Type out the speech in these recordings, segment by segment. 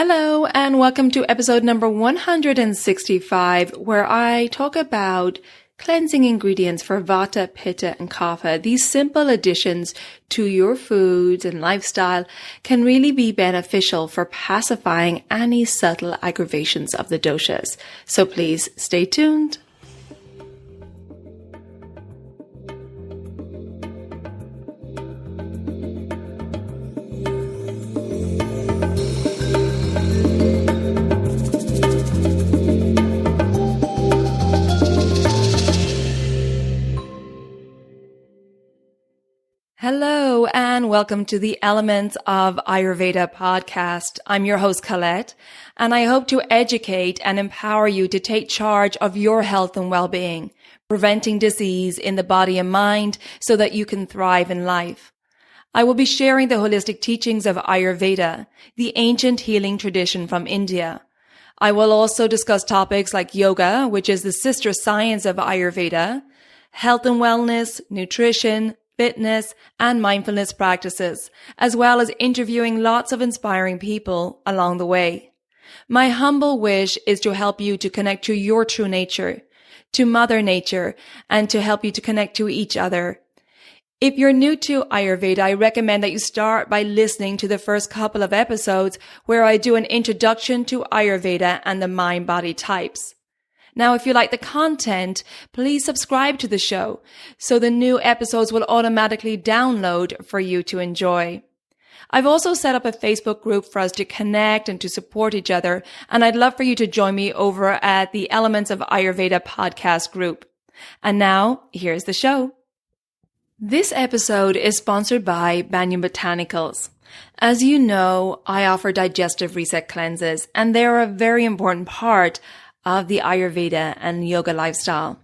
Hello and welcome to episode number 165, where I talk about cleansing ingredients for Vata, Pitta and Kapha. These simple additions to your foods and lifestyle can really be beneficial for pacifying any subtle aggravations of the doshas. So please stay tuned. Hello and welcome to the Elements of Ayurveda podcast. I'm your host Colette, and I hope to educate and empower you to take charge of your health and well-being, preventing disease in the body and mind so that you can thrive in life. I will be sharing the holistic teachings of Ayurveda, the ancient healing tradition from India. I will also discuss topics like yoga, which is the sister science of Ayurveda, health and wellness, nutrition, fitness, and mindfulness practices, as well as interviewing lots of inspiring people along the way. My humble wish is to help you to connect to your true nature, to Mother Nature, and to help you to connect to each other. If you're new to Ayurveda, I recommend that you start by listening to the first couple of episodes where I do an introduction to Ayurveda and the mind-body types. Now, if you like the content, please subscribe to the show so the new episodes will automatically download for you to enjoy. I've also set up a Facebook group for us to connect and to support each other, and I'd love for you to join me over at the Elements of Ayurveda podcast group. And now, here's the show. This episode is sponsored by Banyan Botanicals. As you know, I offer digestive reset cleanses, and they're a very important part of the Ayurveda and yoga lifestyle.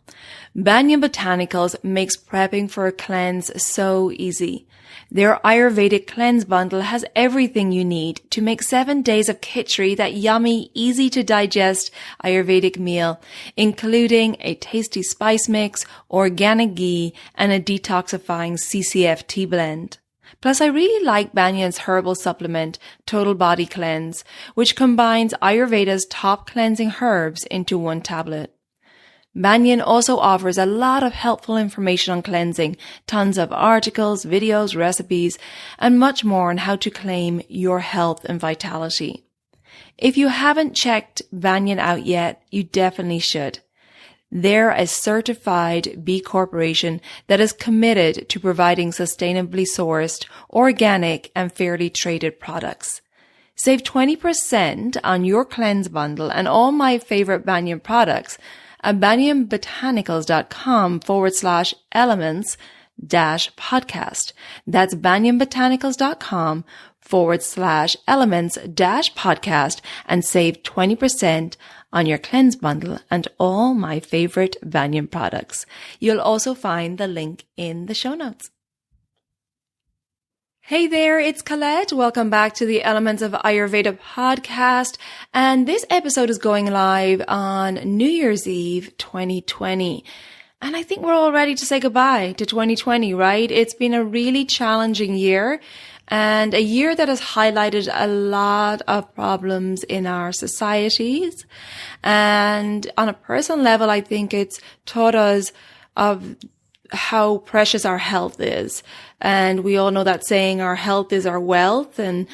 Banyan Botanicals makes prepping for a cleanse so easy. Their Ayurvedic cleanse bundle has everything you need to make 7 days of khichdi, that yummy, easy to digest Ayurvedic meal, including a tasty spice mix, organic ghee, and a detoxifying CCF tea blend. Plus, I really like Banyan's herbal supplement, Total Body Cleanse, which combines Ayurveda's top cleansing herbs into one tablet. Banyan also offers a lot of helpful information on cleansing, tons of articles, videos, recipes, and much more on how to claim your health and vitality. If you haven't checked Banyan out yet, you definitely should. They're a certified B Corporation that is committed to providing sustainably sourced, organic, and fairly traded products. Save 20% on your cleanse bundle and all my favorite Banyan products at banyanbotanicals.com/elements-podcast. That's banyanbotanicals.com/elements-podcast and save 20% on your cleanse bundle and all my favorite Banyan products. You'll also find the link in the show notes. Hey there, it's Colette. Welcome back to the Elements of Ayurveda podcast. And this episode is going live on New Year's Eve 2020. And I think we're all ready to say goodbye to 2020, right? It's been a really challenging year, and a year that has highlighted a lot of problems in our societies. And on a personal level, I think it's taught us of how precious our health is. And we all know that saying, our health is our wealth. And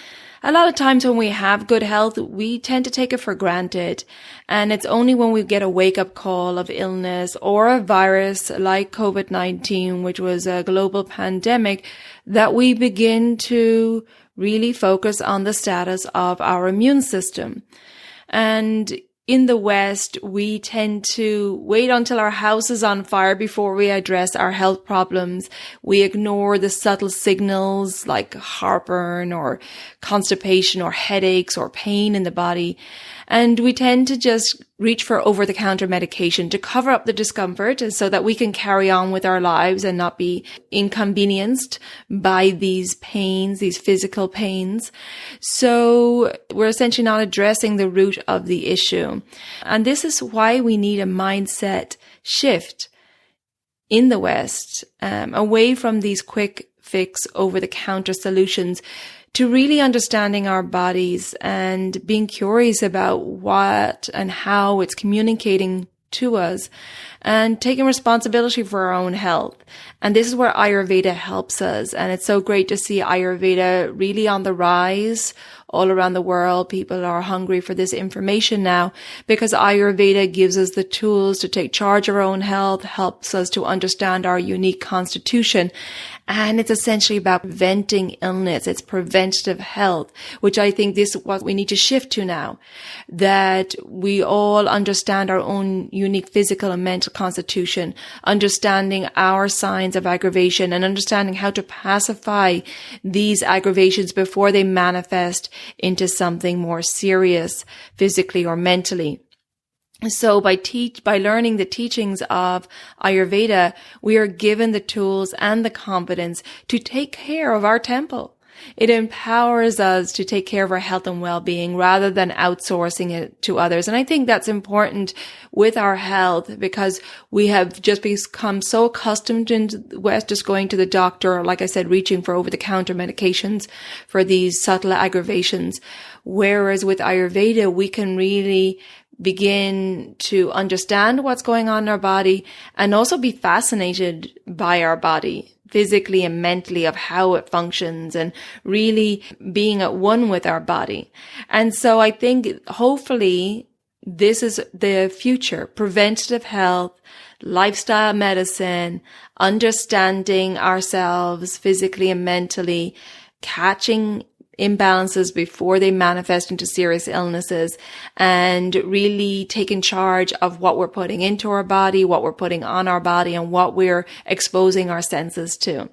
a lot of times when we have good health, we tend to take it for granted. And it's only when we get a wake-up call of illness or a virus like COVID-19, which was a global pandemic, that we begin to really focus on the status of our immune system. And in the West, we tend to wait until our house is on fire before we address our health problems. We ignore the subtle signals like heartburn or constipation or headaches or pain in the body. And we tend to just reach for over-the-counter medication to cover up the discomfort so that we can carry on with our lives and not be inconvenienced by these pains, these physical pains. So we're essentially not addressing the root of the issue. And this is why we need a mindset shift in the West, away from these quick fix over-the-counter solutions to really understanding our bodies and being curious about what and how it's communicating to us, and taking responsibility for our own health. And this is where Ayurveda helps us. And it's so great to see Ayurveda really on the rise all around the world. People are hungry for this information now because Ayurveda gives us the tools to take charge of our own health, helps us to understand our unique constitution. And it's essentially about preventing illness. It's preventative health, which I think this is what we need to shift to now, that we all understand our own unique physical and mental constitution, understanding our signs of aggravation and understanding how to pacify these aggravations before they manifest into something more serious physically or mentally. So by learning the teachings of Ayurveda, we are given the tools and the competence to take care of our temple. It empowers us to take care of our health and well-being rather than outsourcing it to others. And I think that's important with our health because we have just become so accustomed in the West just going to the doctor, or like I said, reaching for over-the-counter medications for these subtle aggravations. Whereas with Ayurveda, we can really begin to understand what's going on in our body and also be fascinated by our body physically and mentally, of how it functions, and really being at one with our body. And so I think hopefully this is the future: preventative health, lifestyle medicine, understanding ourselves physically and mentally, catching imbalances before they manifest into serious illnesses, and really taking charge of what we're putting into our body, what we're putting on our body, and what we're exposing our senses to.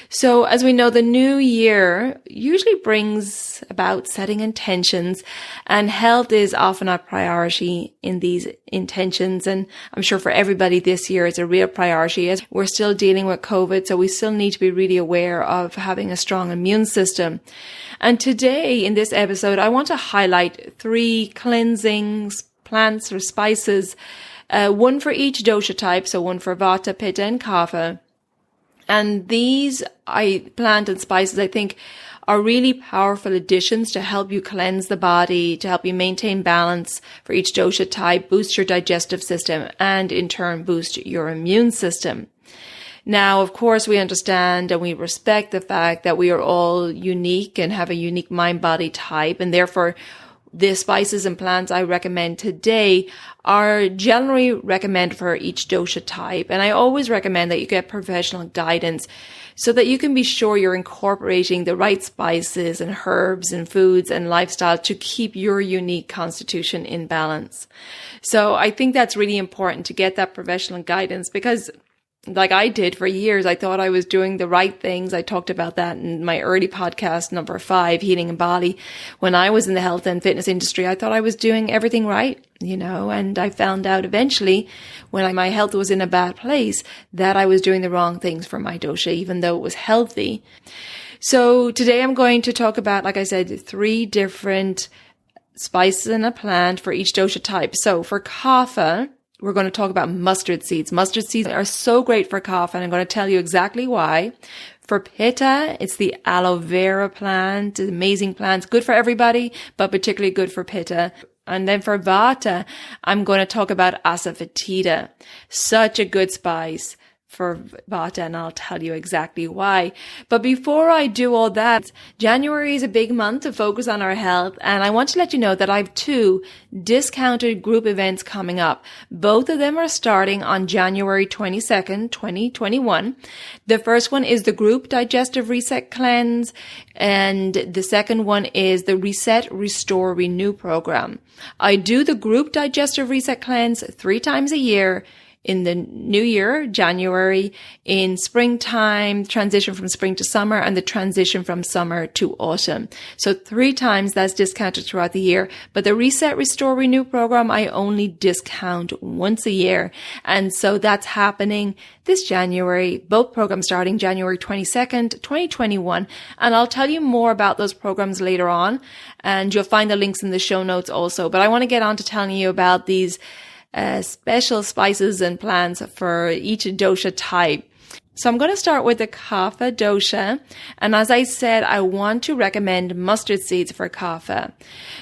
So as we know, the new year usually brings about setting intentions, and health is often a priority in these intentions. And I'm sure for everybody this year it's a real priority as we're still dealing with COVID. So we still need to be really aware of having a strong immune system. And today in this episode, I want to highlight 3 cleansings, plants or spices, one for each dosha type. So one for Vata, Pitta and Kapha. And these plant and spices, I think, are really powerful additions to help you cleanse the body, to help you maintain balance for each dosha type, boost your digestive system, and in turn boost your immune system. Now, of course, we understand and we respect the fact that we are all unique and have a unique mind-body type, and therefore the spices and plants I recommend today are generally recommended for each dosha type. And I always recommend that you get professional guidance so that you can be sure you're incorporating the right spices and herbs and foods and lifestyle to keep your unique constitution in balance. So I think that's really important to get that professional guidance because, like I did for years, I thought I was doing the right things. I talked about that in my early podcast, number 5, Healing in Body. When I was in the health and fitness industry, I thought I was doing everything right, and I found out eventually when my health was in a bad place that I was doing the wrong things for my dosha, even though it was healthy. So today I'm going to talk about, like I said, 3 different spices and a plant for each dosha type. So for Kapha, we're going to talk about mustard seeds. Mustard seeds are so great for Kapha, and I'm going to tell you exactly why. For Pitta, it's the Aloe Vera plant, amazing plant, good for everybody, but particularly good for Pitta. And then for Vata, I'm going to talk about Asafoetida, such a good spice for Vata, and I'll tell you exactly why. But before I do all that, January is a big month to focus on our health, and I want to let you know that I have 2 discounted group events coming up. Both of them are starting on January 22nd, 2021. The first one is the group Digestive Reset Cleanse, and the second one is the Reset, Restore, Renew program. I do the group Digestive Reset Cleanse 3 times a year. In the new year, January, in springtime, transition from spring to summer, and the transition from summer to autumn. So 3 times that's discounted throughout the year. But the Reset, Restore, Renew program, I only discount once a year. And so that's happening this January, both programs starting January 22nd, 2021. And I'll tell you more about those programs later on. And you'll find the links in the show notes also. But I want to get on to telling you about these special spices and plants for each dosha type. So I'm going to start with the Kapha dosha. And as I said, I want to recommend mustard seeds for Kapha.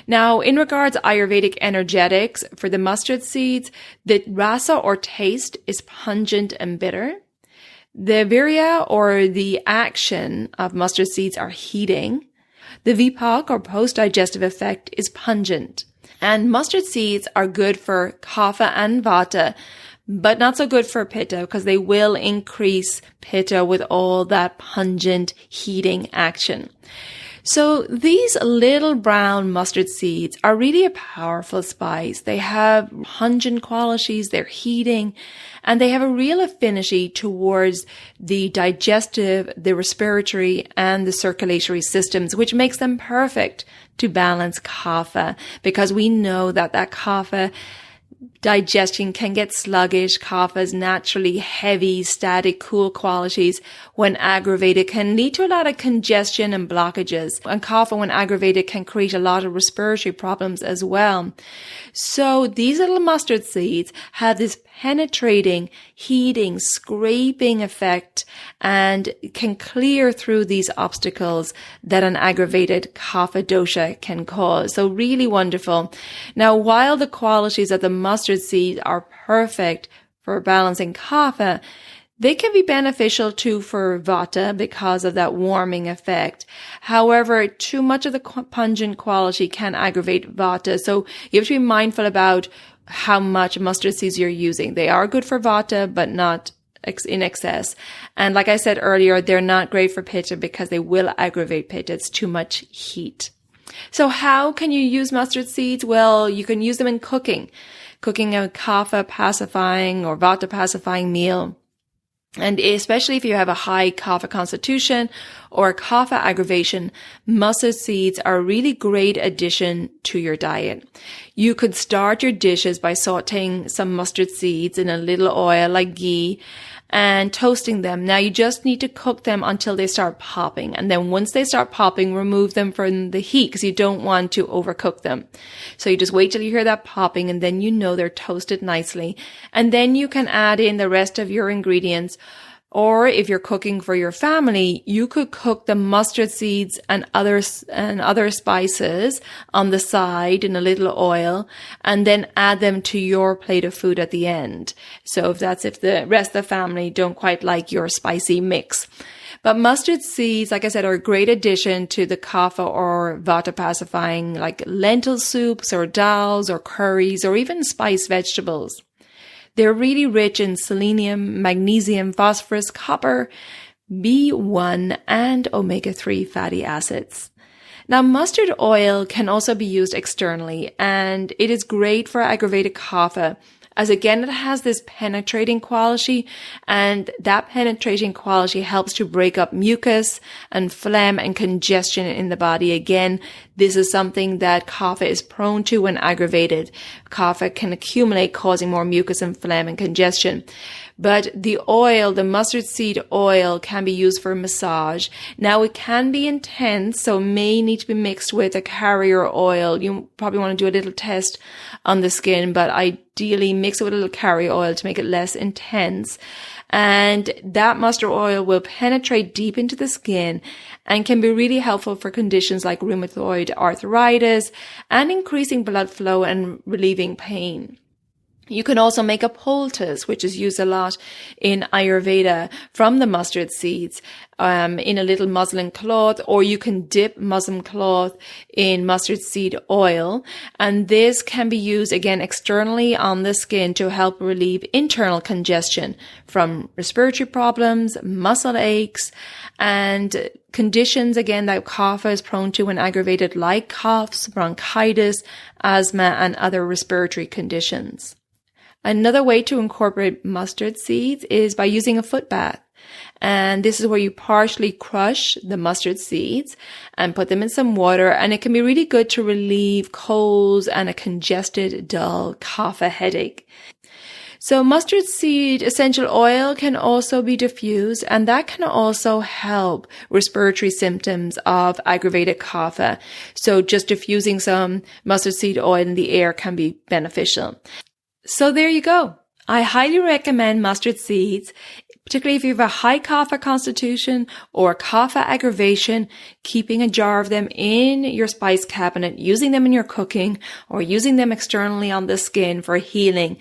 Now, in regards to Ayurvedic energetics, for the mustard seeds, the rasa or taste is pungent and bitter. The virya or the action of mustard seeds are heating. The vipak or post-digestive effect is pungent. And mustard seeds are good for Kapha and Vata, but not so good for Pitta because they will increase Pitta with all that pungent heating action. So these little brown mustard seeds are really a powerful spice. They have pungent qualities, they're heating, and they have a real affinity towards the digestive, the respiratory, and the circulatory systems, which makes them perfect to balance Kapha, because we know that Kapha digestion can get sluggish. Kapha's naturally heavy, static, cool qualities, when aggravated, can lead to a lot of congestion and blockages. And Kapha, when aggravated, can create a lot of respiratory problems as well. So these little mustard seeds have this penetrating, heating, scraping effect and can clear through these obstacles that an aggravated Kapha dosha can cause. So really wonderful. Now, while the qualities of the mustard seed are perfect for balancing Kapha, they can be beneficial too for Vata because of that warming effect. However, too much of the pungent quality can aggravate Vata. So you have to be mindful about how much mustard seeds you're using. They are good for Vata, but not in excess. And like I said earlier, they're not great for Pitta because they will aggravate Pitta. It's too much heat. So how can you use mustard seeds? Well, you can use them in cooking a Kapha pacifying or Vata pacifying meal. And especially if you have a high Kapha constitution or Kapha aggravation, mustard seeds are a really great addition to your diet. You could start your dishes by sauteing some mustard seeds in a little oil like ghee and toasting them. Now you just need to cook them until they start popping. And then once they start popping, remove them from the heat because you don't want to overcook them. So you just wait till you hear that popping and then you know they're toasted nicely. And then you can add in the rest of your ingredients. Or if you're cooking for your family, you could cook the mustard seeds and other spices on the side in a little oil and then add them to your plate of food at the end. So if the rest of the family don't quite like your spicy mix. But mustard seeds, like I said, are a great addition to the Kapha or Vata pacifying, like lentil soups or dals or curries or even spiced vegetables. They're really rich in selenium, magnesium, phosphorus, copper, B1, and omega-3 fatty acids. Now, mustard oil can also be used externally, and it is great for aggravated Kapha, as again, it has this penetrating quality, and that penetrating quality helps to break up mucus and phlegm and congestion in the body. Again, this is something that Kapha is prone to when aggravated. Kapha can accumulate, causing more mucus and phlegm and congestion. But the oil, the mustard seed oil, can be used for massage. Now, it can be intense, so may need to be mixed with a carrier oil. You probably want to do a little test on the skin, but ideally mix it with a little carrier oil to make it less intense. And that mustard oil will penetrate deep into the skin and can be really helpful for conditions like rheumatoid arthritis and increasing blood flow and relieving pain. You can also make a poultice, which is used a lot in Ayurveda, from the mustard seeds in a little muslin cloth, or you can dip muslin cloth in mustard seed oil. And this can be used again externally on the skin to help relieve internal congestion from respiratory problems, muscle aches, and conditions again that Kapha is prone to when aggravated, like coughs, bronchitis, asthma, and other respiratory conditions. Another way to incorporate mustard seeds is by using a foot bath. And this is where you partially crush the mustard seeds and put them in some water. And it can be really good to relieve colds and a congested, dull Kapha headache. So mustard seed essential oil can also be diffused, and that can also help respiratory symptoms of aggravated Kapha. So just diffusing some mustard seed oil in the air can be beneficial. So there you go. I highly recommend mustard seeds Particularly if you have a high kapha constitution or kapha aggravation, keeping a jar of them in your spice cabinet, using them in your cooking or using them externally on the skin for healing,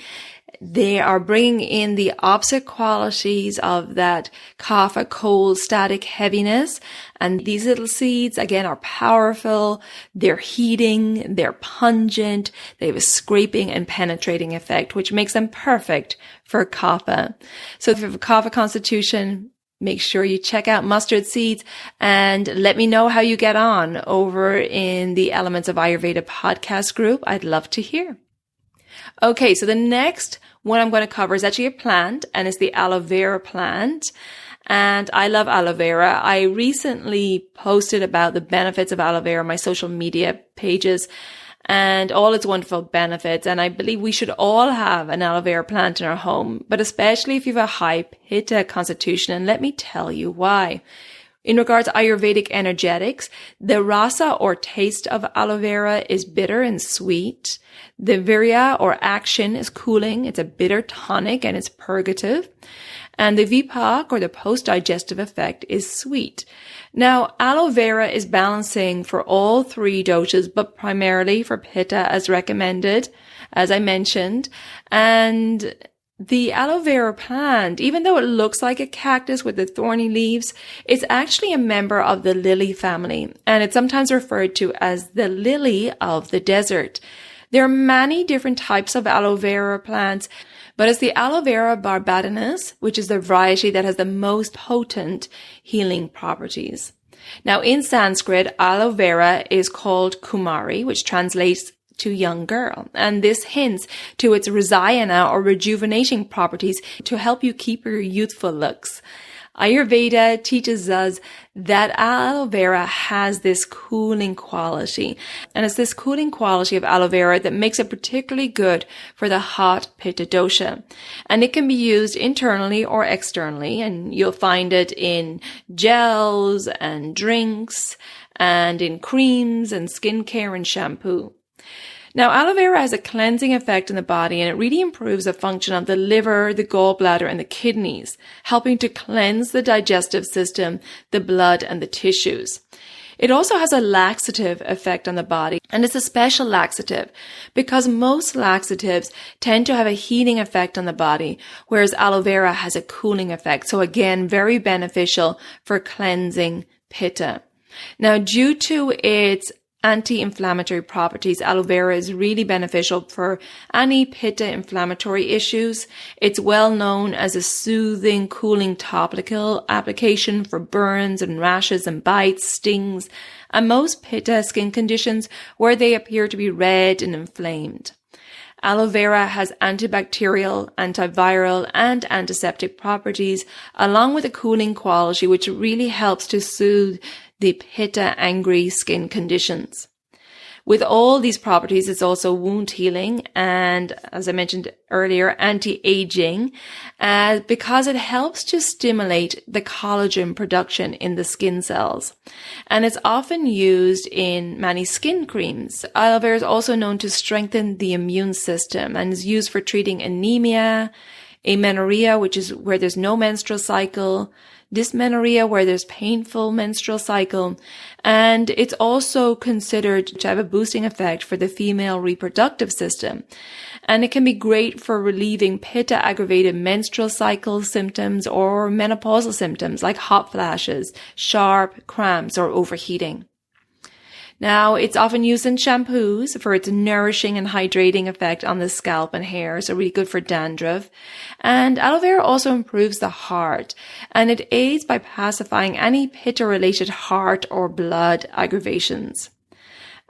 they are bringing in the opposite qualities of that kapha, cold, static heaviness. And these little seeds, again, are powerful. They're heating, they're pungent, they have a scraping and penetrating effect, which makes them perfect for kapha. So if you have a kapha constitution, make sure you check out mustard seeds and let me know how you get on over in the Elements of Ayurveda podcast group. I'd love to hear. Okay, so the next one I'm going to cover is actually a plant, and it's the aloe vera plant. And I love aloe vera. I recently posted about the benefits of aloe vera on my social media pages and all its wonderful benefits. And I believe we should all have an aloe vera plant in our home, but especially if you have a high Pitta constitution. And let me tell you why. In regards to Ayurvedic energetics, the rasa or taste of aloe vera is bitter and sweet. The virya or action is cooling. It's a bitter tonic and it's purgative. And the vipak or the post-digestive effect is sweet. Now, aloe vera is balancing for all three doshas, but primarily for Pitta as recommended, as I mentioned. And the aloe vera plant, even though it looks like a cactus with the thorny leaves, it's actually a member of the lily family, and it's sometimes referred to as the lily of the desert. There are many different types of aloe vera plants, but it's the Aloe Vera barbadensis, which is the variety that has the most potent healing properties. Now, in Sanskrit, aloe vera is called Kumari, which translates to young girl. And this hints to its rasayana or rejuvenating properties to help you keep your youthful looks. Ayurveda teaches us that aloe vera has this cooling quality. And it's this cooling quality of aloe vera that makes it particularly good for the hot Pitta dosha. And it can be used internally or externally. And you'll find it in gels and drinks and in creams and skincare and shampoo. Now, aloe vera has a cleansing effect in the body, and it really improves the function of the liver, the gallbladder, and the kidneys, helping to cleanse the digestive system, the blood, and the tissues. It also has a laxative effect on the body, and it's a special laxative because most laxatives tend to have a heating effect on the body, whereas aloe vera has a cooling effect. So again, very beneficial for cleansing Pitta. Now, due to its anti-inflammatory properties, aloe vera is really beneficial for any Pitta inflammatory issues. It's well known as a soothing, cooling topical application for burns and rashes and bites, stings, and most Pitta skin conditions where they appear to be red and inflamed. Aloe vera has antibacterial, antiviral, and antiseptic properties, along with a cooling quality, which really helps to soothe the Pitta angry skin conditions. With all these properties, it's also wound healing and, as I mentioned earlier, anti-aging, because it helps to stimulate the collagen production in the skin cells. And it's often used in many skin creams. Aloe vera is also known to strengthen the immune system and is used for treating anemia, amenorrhea, which is where there's no menstrual cycle, dysmenorrhea, where there's painful menstrual cycle, and it's also considered to have a boosting effect for the female reproductive system. And it can be great for relieving Pitta aggravated menstrual cycle symptoms or menopausal symptoms like hot flashes, sharp cramps, or overheating. Now, it's often used in shampoos for its nourishing and hydrating effect on the scalp and hair, so really good for dandruff. And aloe vera also improves the heart, and it aids by pacifying any Pitta-related heart or blood aggravations.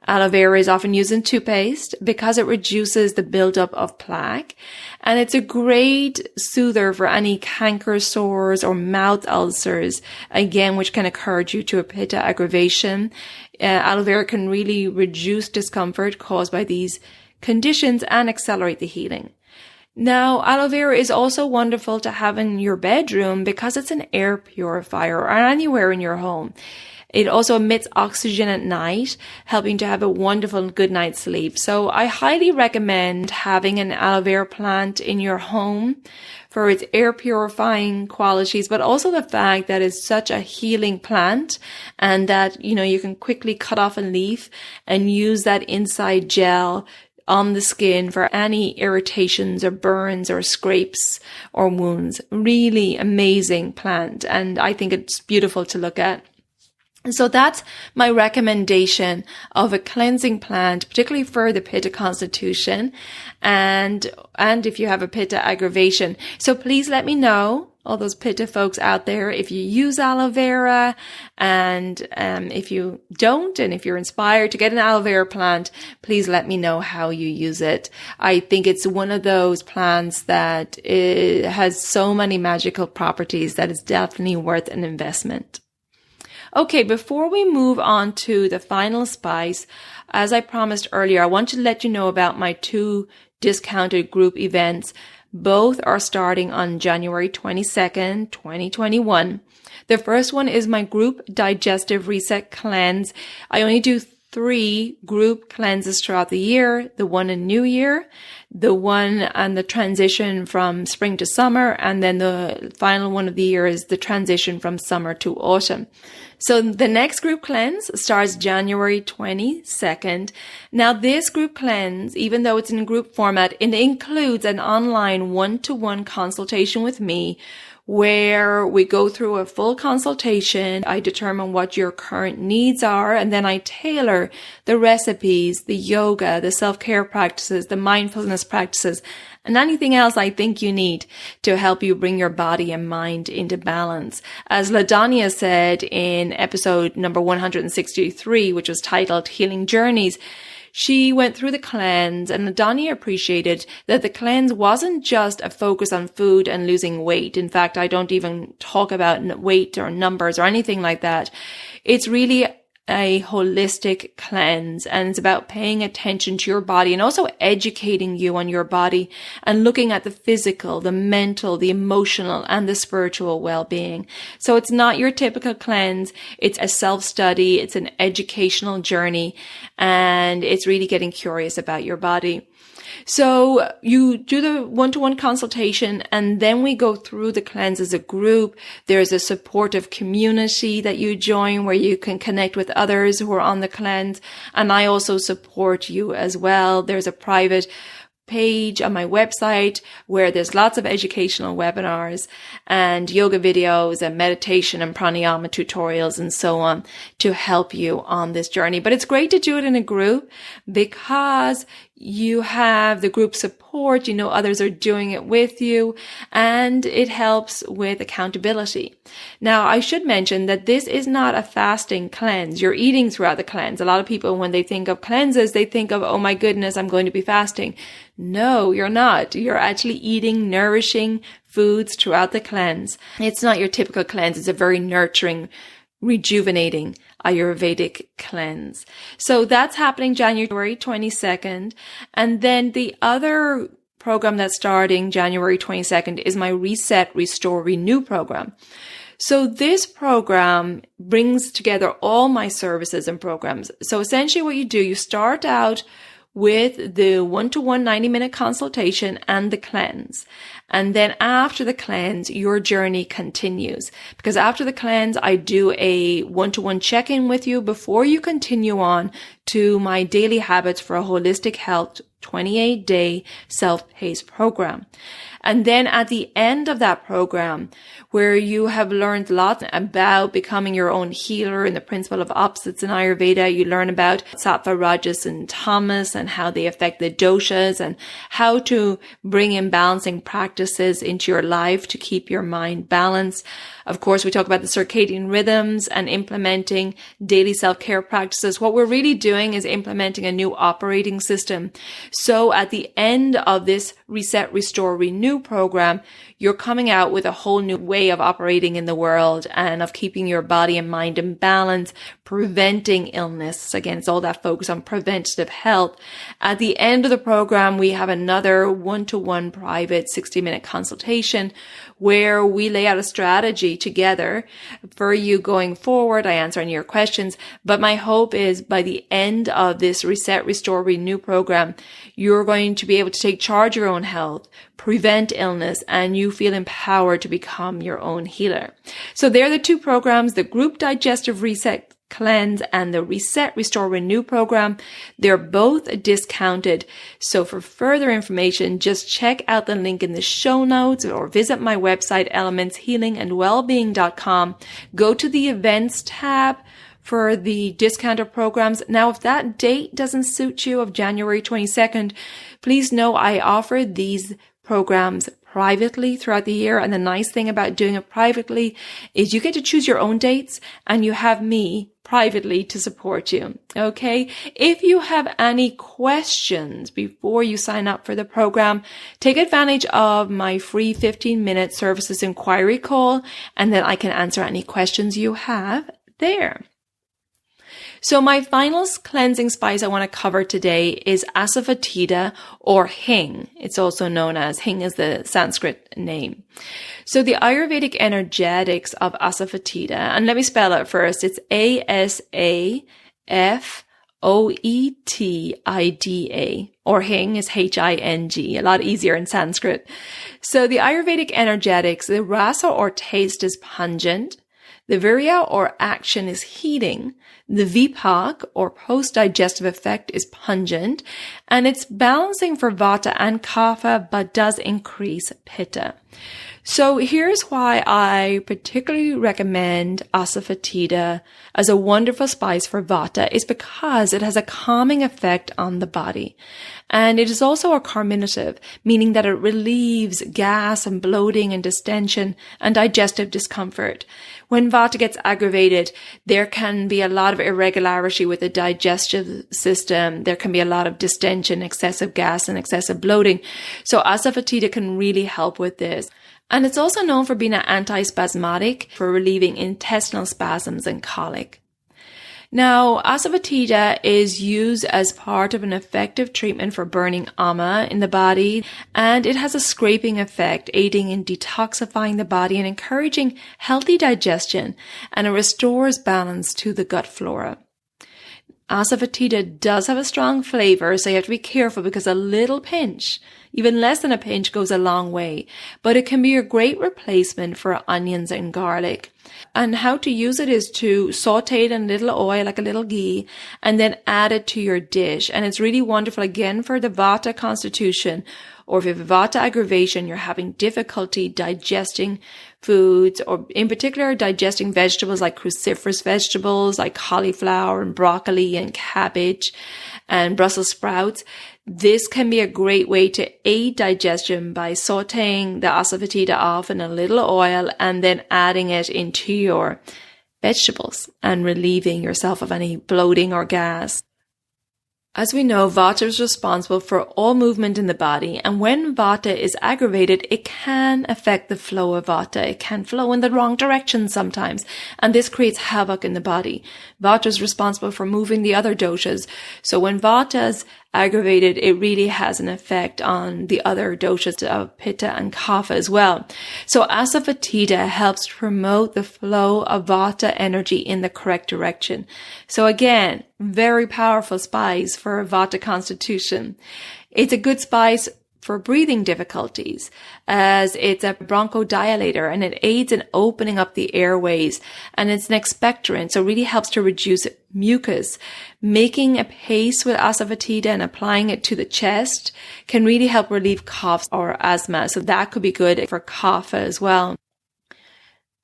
Aloe vera is often used in toothpaste because it reduces the buildup of plaque, and it's a great soother for any canker sores or mouth ulcers, again, which can occur due to a Pitta aggravation. Aloe vera can really reduce discomfort caused by these conditions and accelerate the healing. Now, aloe vera is also wonderful to have in your bedroom because it's an air purifier or anywhere in your home. It also emits oxygen at night, helping to have a wonderful good night's sleep. So I highly recommend having an aloe vera plant in your home for its air purifying qualities, but also the fact that it's such a healing plant and that, you can quickly cut off a leaf and use that inside gel on the skin for any irritations or burns or scrapes or wounds. Really amazing plant. And I think it's beautiful to look at. So that's my recommendation of a cleansing plant, particularly for the Pitta constitution and if you have a Pitta aggravation. So please let me know, all those Pitta folks out there, if you use aloe vera, and if you don't, and if you're inspired to get an aloe vera plant, please let me know how you use it. I think it's one of those plants that has so many magical properties that it's definitely worth an investment. Okay, before we move on to the final spice, as I promised earlier, I want to let you know about my 2 discounted group events. Both are starting on January 22nd, 2021. The first one is my group Digestive Reset Cleanse. I only do 3 group cleanses throughout the year, the one in New Year, the one on the transition from spring to summer, and then the final one of the year is the transition from summer to autumn. So the next group cleanse starts January 22nd. Now this group cleanse, even though it's in group format, it includes an online one-to-one consultation with me where we go through a full consultation. I determine what your current needs are, and then I tailor the recipes, the yoga, the self-care practices, the mindfulness practices, and anything else I think you need to help you bring your body and mind into balance. As LaDonia said in episode number 163, which was titled Healing Journeys, she went through the cleanse, and LaDonia appreciated that the cleanse wasn't just a focus on food and losing weight. In fact, I don't even talk about weight or numbers or anything like that. It's really a holistic cleanse, and it's about paying attention to your body and also educating you on your body and looking at the physical, the mental, the emotional, and the spiritual well-being. So it's not your typical cleanse. It's a self-study. It's an educational journey, and it's really getting curious about your body. So you do the one-to-one consultation, and then we go through the cleanse as a group. There's a supportive community that you join where you can connect with others who are on the cleanse. And I also support you as well. There's a private page on my website where there's lots of educational webinars and yoga videos and meditation and pranayama tutorials and so on to help you on this journey. But it's great to do it in a group because you have the group support, others are doing it with you, and it helps with accountability. Now, I should mention that this is not a fasting cleanse. You're eating throughout the cleanse. A lot of people, when they think of cleanses, they think of, oh my goodness, I'm going to be fasting. No, you're not. You're actually eating nourishing foods throughout the cleanse. It's not your typical cleanse. It's a very nurturing, rejuvenating Ayurvedic cleanse. So that's happening January 22nd. And then the other program that's starting January 22nd is my Reset, Restore, Renew program. So this program brings together all my services and programs. So essentially what you do, you start out with the one-to-one 90-minute consultation and the cleanse. And then after the cleanse, your journey continues. Because after the cleanse, I do a one-to-one check-in with you before you continue on to my daily habits for a holistic health 28-day self-paced program. And then at the end of that program, where you have learned a lot about becoming your own healer and the principle of opposites in Ayurveda, you learn about Sattva, Rajas, and Tamas and how they affect the doshas and how to bring in balancing practices into your life to keep your mind balanced. Of course, we talk about the circadian rhythms and implementing daily self-care practices. What we're really doing doing is implementing a new operating system. So at the end of this Reset, Restore, Renew program, you're coming out with a whole new way of operating in the world and of keeping your body and mind in balance, preventing illness. Again, it's all that focus on preventative health. At the end of the program, we have another one-to-one private 60-minute consultation where we lay out a strategy together for you going forward. I answer any of your questions, but my hope is by the end of this Reset, Restore, Renew program, you're going to be able to take charge of your own health, prevent illness, and you feel empowered to become your own healer. So there are the two programs, the Group Digestive Reset Cleanse and the Reset, Restore, Renew program. They're both discounted. So for further information, just check out the link in the show notes or visit my website, elementshealingandwellbeing.com. Go to the events tab for the discounted programs. Now, if that date doesn't suit you of January 22nd, please know I offer these programs privately throughout the year. And the nice thing about doing it privately is you get to choose your own dates and you have me privately to support you. Okay. If you have any questions before you sign up for the program, take advantage of my free 15-minute Services Enquiry Call, and then I can answer any questions you have there. So my final cleansing spice I want to cover today is Asafoetida or Hing. It's also known as Hing is the Sanskrit name. So the Ayurvedic energetics of Asafoetida, and let me spell it first. It's Asafoetida, or Hing is Hing, a lot easier in Sanskrit. So the Ayurvedic energetics, the rasa or taste is pungent. The virya or action is heating. The vipak or post-digestive effect is pungent, and it's balancing for Vata and Kapha, but does increase Pitta. So here's why I particularly recommend Asafoetida as a wonderful spice for Vata is because it has a calming effect on the body. And it is also a carminative, meaning that it relieves gas and bloating and distension and digestive discomfort. When Vata gets aggravated, there can be a lot of irregularity with the digestive system. There can be a lot of distension, excessive gas, and excessive bloating. So Asafoetida can really help with this. And it's also known for being an antispasmodic, for relieving intestinal spasms and colic. Now, Asafoetida is used as part of an effective treatment for burning ama in the body, and it has a scraping effect, aiding in detoxifying the body and encouraging healthy digestion, and it restores balance to the gut flora. Asafoetida does have a strong flavor, so you have to be careful because a little pinch, even less than a pinch, goes a long way. But it can be a great replacement for onions and garlic. And how to use it is to saute it in a little oil, like a little ghee, and then add it to your dish. And it's really wonderful, again, for the Vata constitution, or if you have Vata aggravation, you're having difficulty digesting foods, or in particular digesting vegetables like cruciferous vegetables like cauliflower and broccoli and cabbage and Brussels sprouts. This can be a great way to aid digestion by sauteing the Asafoetida off in a little oil and then adding it into your vegetables and relieving yourself of any bloating or gas. As we know, Vata is responsible for all movement in the body, and when Vata is aggravated, it can affect the flow of Vata. It can flow in the wrong direction sometimes, and this creates havoc in the body. Vata is responsible for moving the other doshas, so when Vata is aggravated, it really has an effect on the other doshas of Pitta and Kapha as well. So Asafoetida helps promote the flow of Vata energy in the correct direction. So again, very powerful spice for Vata constitution. It's a good spice for breathing difficulties, as it's a bronchodilator and it aids in opening up the airways, and it's an expectorant, so it really helps to reduce mucus. Making a paste with Asafoetida and applying it to the chest can really help relieve coughs or asthma, so that could be good for Kapha as well.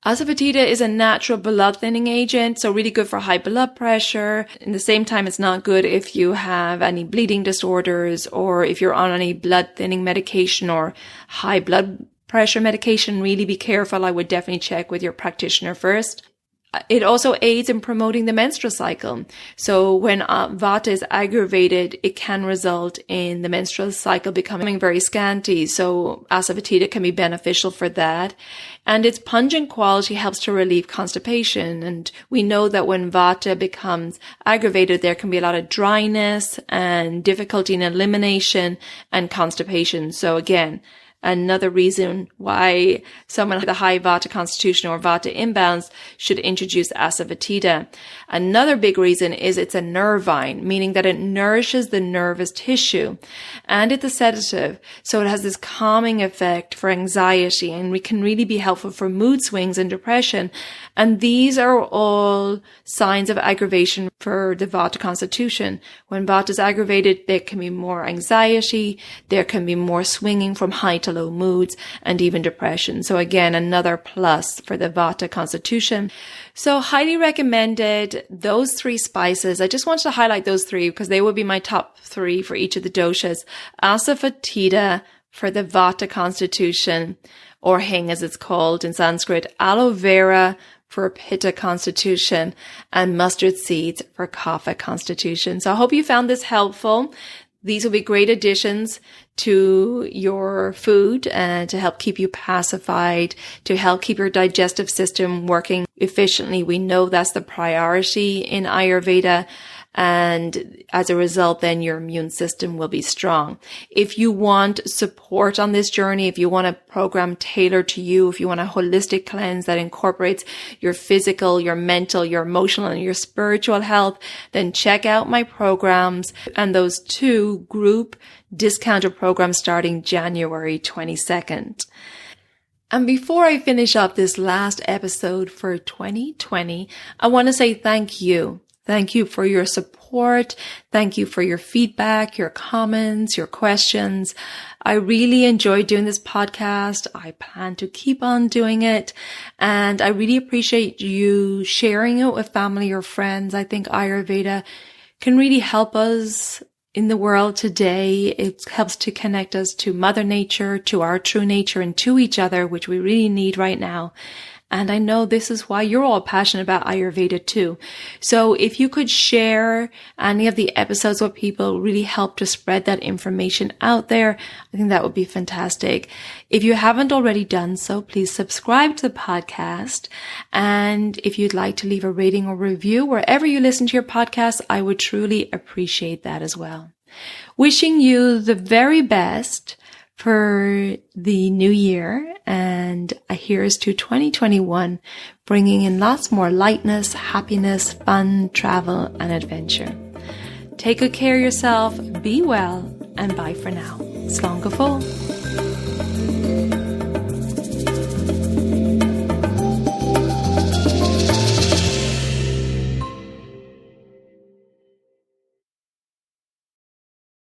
Asafoetida is a natural blood thinning agent, so really good for high blood pressure. In the same time, it's not good if you have any bleeding disorders or if you're on any blood thinning medication or high blood pressure medication. Really be careful. I would definitely check with your practitioner first. It also aids in promoting the menstrual cycle. So when Vata is aggravated, it can result in the menstrual cycle becoming very scanty. So Asafoetida can be beneficial for that. And its pungent quality helps to relieve constipation. And we know that when Vata becomes aggravated, there can be a lot of dryness and difficulty in elimination and constipation. So again, another reason why someone with a high Vata constitution or Vata imbalance should introduce Asafoetida. Another big reason is it's a nervine, meaning that it nourishes the nervous tissue, and it's a sedative. So it has this calming effect for anxiety, and it can really be helpful for mood swings and depression. And these are all signs of aggravation for the Vata constitution. When Vata is aggravated, there can be more anxiety, there can be more swinging from high to low moods, and even depression. So again, another plus for the Vata constitution. So highly recommended, those 3 spices. I just wanted to highlight those 3 because they would be my top 3 for each of the doshas. Asafoetida for the Vata constitution, or Hing as it's called in Sanskrit. Aloe Vera for Pitta constitution, and mustard seeds for Kapha constitution. So I hope you found this helpful. These will be great additions to your food and to help keep you pacified, to help keep your digestive system working efficiently. We know that's the priority in Ayurveda. And as a result, then your immune system will be strong. If you want support on this journey, if you want a program tailored to you, if you want a holistic cleanse that incorporates your physical, your mental, your emotional, and your spiritual health, then check out my programs and those 2 group discounted programs starting January 22nd. And before I finish up this last episode for 2020, I want to say thank you. Thank you for your support. Thank you for your feedback, your comments, your questions. I really enjoyed doing this podcast. I plan to keep on doing it. And I really appreciate you sharing it with family or friends. I think Ayurveda can really help us in the world today. It helps to connect us to Mother Nature, to our true nature, and to each other, which we really need right now. And I know this is why you're all passionate about Ayurveda too. So if you could share any of the episodes with people, really help to spread that information out there, I think that would be fantastic. If you haven't already done so, please subscribe to the podcast. And if you'd like to leave a rating or review wherever you listen to your podcast, I would truly appreciate that as well. Wishing you the very best for the new year, and here's to 2021, bringing in lots more lightness, happiness, fun, travel, and adventure. Take good care of yourself, be well, and bye for now. Slán go fóill.